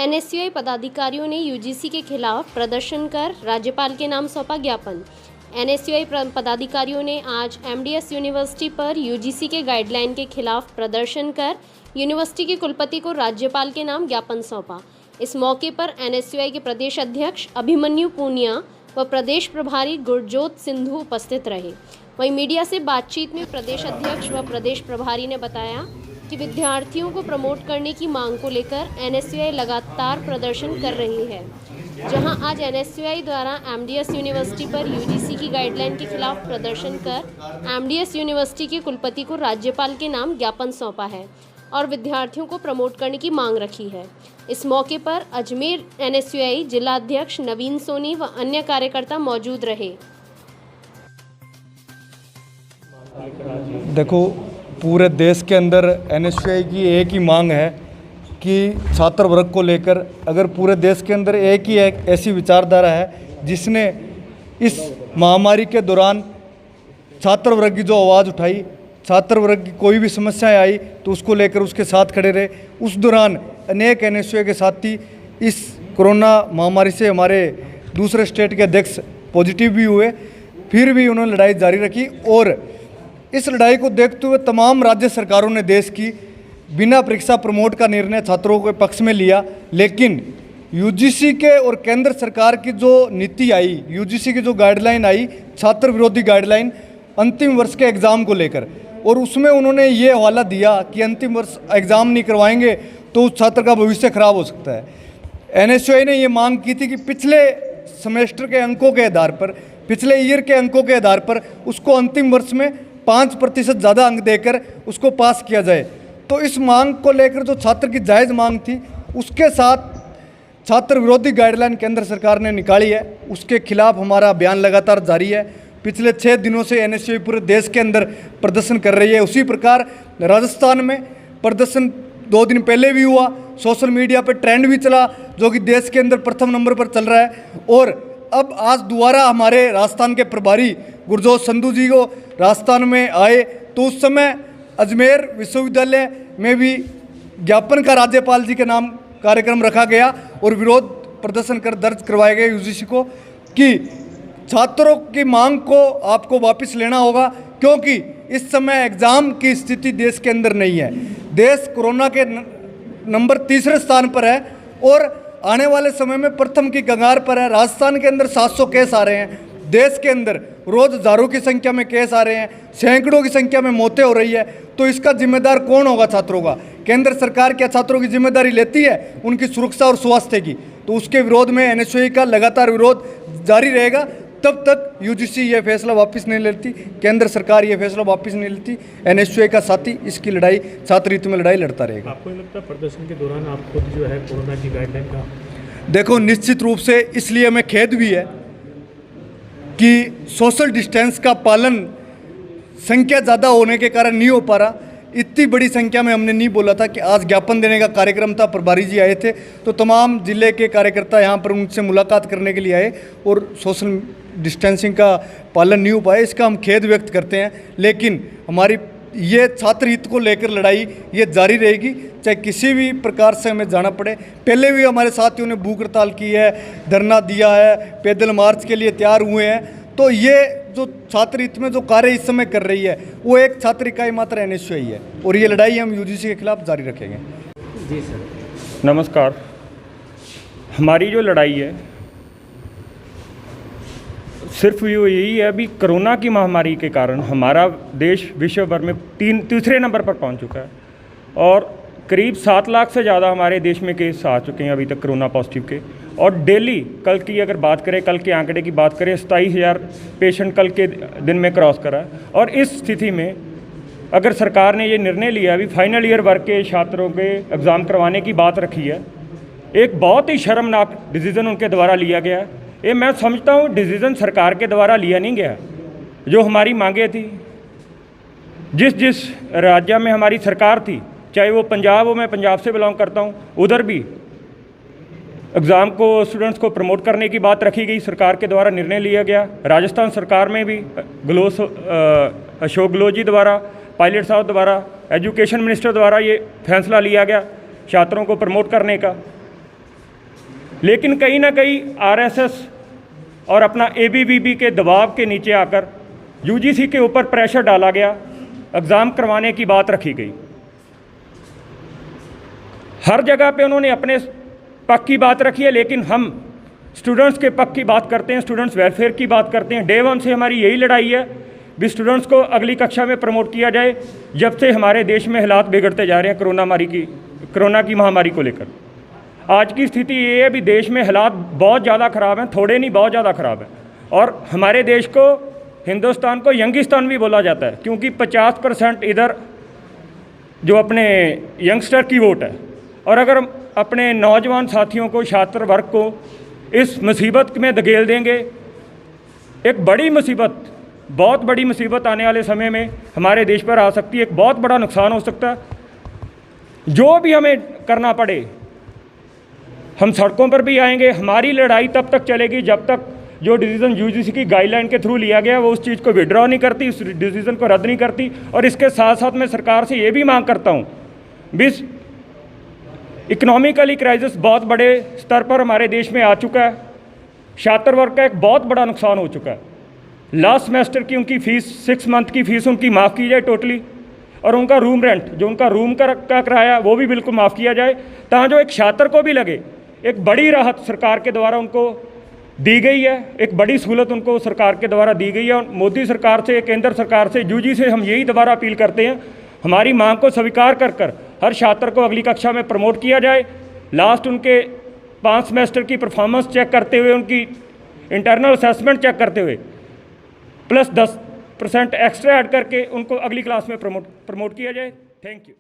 NSUI पदाधिकारियों ने UGC के खिलाफ प्रदर्शन कर राज्यपाल के नाम सौंपा ज्ञापन। एनएसयूआई पदाधिकारियों ने आज एमडीएस यूनिवर्सिटी पर यूजीसी के गाइडलाइन के खिलाफ प्रदर्शन कर यूनिवर्सिटी के कुलपति को राज्यपाल के नाम ज्ञापन सौंपा। इस मौके पर एनएसयूआई के प्रदेश अध्यक्ष अभिमन्यु पूनिया व प्रदेश प्रभारी गुरजोत सिंधु उपस्थित रहे। वहीं मीडिया से बातचीत में प्रदेश अध्यक्ष व प्रदेश प्रभारी ने बताया कि विद्यार्थियों को प्रमोट करने की मांग को लेकर एनएसयूआई लगातार प्रदर्शन कर रही है। जहां आज एनएसयूआई द्वारा एमडीएस यूनिवर्सिटी पर यूजीसी की गाइडलाइन के खिलाफ प्रदर्शन कर एमडीएस यूनिवर्सिटी के कुलपति को राज्यपाल के नाम ज्ञापन सौंपा है और विद्यार्थियों को प्रमोट करने की मांग रखी है। इस मौके पर अजमेर एनएसयूआई जिला अध्यक्ष नवीन सोनी व अन्य कार्यकर्ता मौजूद रहे। देखो, पूरे देश के अंदर एनएसयूआई की एक ही मांग है कि छात्र वर्ग को लेकर, अगर पूरे देश के अंदर एक ही एक ऐसी विचारधारा है जिसने इस महामारी के दौरान छात्र वर्ग की जो आवाज़ उठाई, छात्र वर्ग की कोई भी समस्याएं आई तो उसको लेकर उसके साथ खड़े रहे। उस दौरान अनेक एनएसयूआई के साथी इस कोरोना महामारी से हमारे दूसरे स्टेट के अध्यक्ष पॉजिटिव भी हुए, फिर भी उन्होंने लड़ाई जारी रखी। और इस लड़ाई को देखते हुए तमाम राज्य सरकारों ने देश की बिना परीक्षा प्रमोट का निर्णय छात्रों के पक्ष में लिया, लेकिन यूजीसी के और केंद्र सरकार की जो नीति आई, यूजीसी की जो गाइडलाइन आई, छात्र विरोधी गाइडलाइन अंतिम वर्ष के एग्ज़ाम को लेकर, और उसमें उन्होंने ये हवाला दिया कि अंतिम वर्ष एग्ज़ाम नहीं करवाएंगे तो उस छात्र का भविष्य खराब हो सकता है। एनएसयूआई ने ये मांग की थी कि पिछले सेमेस्टर के अंकों के आधार पर, पिछले ईयर के अंकों के आधार पर उसको अंतिम वर्ष में 5% ज़्यादा अंक देकर उसको पास किया जाए। तो इस मांग को लेकर जो छात्र की जायज़ मांग थी, उसके साथ छात्र विरोधी गाइडलाइन केंद्र सरकार ने निकाली है, उसके खिलाफ हमारा अभियान लगातार जारी है। पिछले 6 दिनों से एनएसयूआई पूरे देश के अंदर प्रदर्शन कर रही है। उसी प्रकार राजस्थान में प्रदर्शन 2 दिन पहले भी हुआ, सोशल मीडिया पर ट्रेंड भी चला, जो कि देश के अंदर प्रथम नंबर पर चल रहा है। और अब आज दोबारा हमारे राजस्थान के प्रभारी गुरजोत सिंधु जी को राजस्थान में आए तो उस समय अजमेर विश्वविद्यालय में भी ज्ञापन का राज्यपाल जी के नाम कार्यक्रम रखा गया और विरोध प्रदर्शन कर दर्ज करवाए गए यूजीसी को कि छात्रों की मांग को आपको वापस लेना होगा, क्योंकि इस समय एग्ज़ाम की स्थिति देश के अंदर नहीं है। देश कोरोना के नंबर 3 स्थान पर है और आने वाले समय में प्रथम की कगार पर है। राजस्थान के अंदर 700 केस आ रहे हैं, देश के अंदर रोज़ हज़ारों की संख्या में केस आ रहे हैं, सैकड़ों की संख्या में मौतें हो रही है। तो इसका जिम्मेदार कौन होगा? छात्रों का। केंद्र सरकार क्या छात्रों की जिम्मेदारी लेती है उनकी सुरक्षा और स्वास्थ्य की? तो उसके विरोध में एनएसयूआई का लगातार विरोध जारी रहेगा तब तक यूजीसी ये फैसला वापस नहीं लेती, केंद्र सरकार ये फैसला वापस नहीं लेती। एनएसयूआई का साथी इसकी लड़ाई, छात्र हित में लड़ाई लड़ता रहेगा। आपको नहीं लगता प्रदर्शन के दौरान आप खुद जो है कोरोना की गाइडलाइन का? देखो, निश्चित रूप से इसलिए हमें खेद भी है कि सोशल डिस्टेंस का पालन संख्या ज़्यादा होने के कारण नहीं हो पा रहा। इतनी बड़ी संख्या में हमने नहीं बोला था कि आज ज्ञापन देने का कार्यक्रम था, प्रभारी जी आए थे तो तमाम जिले के कार्यकर्ता यहाँ पर उनसे मुलाकात करने के लिए आए और सोशल डिस्टेंसिंग का पालन नहीं हो पाया। इसका हम खेद व्यक्त करते हैं, लेकिन हमारी ये छात्र हित को लेकर लड़ाई ये जारी रहेगी, चाहे किसी भी प्रकार से हमें जाना पड़े। पहले भी हमारे साथियों ने भूख हड़ताल की है, धरना दिया है, पैदल मार्च के लिए तैयार हुए हैं। तो ये जो छात्र हित में जो कार्य इस समय कर रही है वो एक छात्र इकाई मात्र एनएसयूआई है और ये लड़ाई हम यूजीसी के खिलाफ जारी रखेंगे। जी सर, नमस्कार। हमारी जो लड़ाई है सिर्फ यही है, अभी कोरोना की महामारी के कारण हमारा देश विश्व भर में तीसरे नंबर पर पहुंच चुका है और करीब 7 लाख से ज़्यादा हमारे देश में केस आ चुके हैं अभी तक कोरोना पॉजिटिव के। और डेली, कल की अगर बात करें, कल के आंकड़े की बात करें, 27,000 पेशेंट कल के दिन में क्रॉस करा है। और इस स्थिति में अगर सरकार ने ये निर्णय लिया, अभी फाइनल ईयर वर्ग के छात्रों के एग्ज़ाम करवाने की बात रखी है, एक बहुत ही शर्मनाक डिसीज़न उनके द्वारा लिया गया है। ये मैं समझता हूँ डिसीज़न सरकार के द्वारा लिया नहीं गया। जो हमारी मांगें थी, जिस राज्य में हमारी सरकार थी, चाहे वो पंजाब हो, मैं पंजाब से बिलोंग करता हूँ, उधर भी एग्ज़ाम को, स्टूडेंट्स को प्रमोट करने की बात रखी गई, सरकार के द्वारा निर्णय लिया गया। राजस्थान सरकार में भी अशोक गहलोत जी द्वारा, पायलट साहब द्वारा, एजुकेशन मिनिस्टर द्वारा ये फैसला लिया गया छात्रों को प्रमोट करने का। लेकिन कहीं ना कहीं आरएसएस और अपना एबीवीपी के दबाव के नीचे आकर यूजीसी के ऊपर प्रेशर डाला गया, एग्ज़ाम करवाने की बात रखी गई। हर जगह पे उन्होंने अपने पक्ष की बात रखी है, लेकिन हम स्टूडेंट्स के पक्ष की बात करते हैं, स्टूडेंट्स वेलफेयर की बात करते हैं। डे वन से हमारी यही लड़ाई है भी स्टूडेंट्स को अगली कक्षा में प्रमोट किया जाए, जब से हमारे देश में हालात बिगड़ते जा रहे हैं कोरोना की महामारी को लेकर। आज की स्थिति ये है भी देश में हालात बहुत ज़्यादा ख़राब हैं, थोड़े नहीं बहुत ज़्यादा ख़राब हैं। और हमारे देश को, हिंदुस्तान को यंगिस्तान भी बोला जाता है, क्योंकि 50% इधर जो अपने यंगस्टर की वोट है। और अगर हम अपने नौजवान साथियों को, छात्र वर्ग को इस मुसीबत में धकेल देंगे, एक बड़ी मुसीबत, बहुत बड़ी मुसीबत आने वाले समय में हमारे देश पर आ सकती है। एक बहुत बड़ा नुकसान हो सकता है। जो भी हमें करना पड़े, हम सड़कों पर भी आएंगे। हमारी लड़ाई तब तक चलेगी जब तक जो डिसीज़न यूजीसी की गाइडलाइन के थ्रू लिया गया वो उस चीज़ को विड्रॉ नहीं करती, उस डिसीज़न को रद्द नहीं करती। और इसके साथ साथ मैं सरकार से ये भी मांग करता हूँ, बिस इकोनॉमिकली क्राइसिस बहुत बड़े स्तर पर हमारे देश में आ चुका है। छात्र वर्ग का एक बहुत बड़ा नुकसान हो चुका है। लास्ट सेमेस्टर की उनकी फ़ीस, 6 मंथ की फ़ीस उनकी माफ़ की जाए टोटली, और उनका रूम रेंट, जो उनका रूम का किराया, वो भी बिल्कुल माफ़ किया जाए, ताकि जो एक छात्र को भी लगे एक बड़ी राहत सरकार के द्वारा उनको दी गई है, एक बड़ी सहूलत उनको सरकार के द्वारा दी गई है। और मोदी सरकार से, केंद्र सरकार से, यूजी से हम यही दोबारा अपील करते हैं, हमारी मांग को स्वीकार कर हर छात्र को अगली कक्षा में प्रमोट किया जाए। लास्ट उनके 5 सेमेस्टर की परफॉर्मेंस चेक करते हुए, उनकी इंटरनल असेसमेंट चेक करते हुए प्लस 10% एक्स्ट्रा ऐड करके उनको अगली क्लास में प्रमोट किया जाए। Thank you.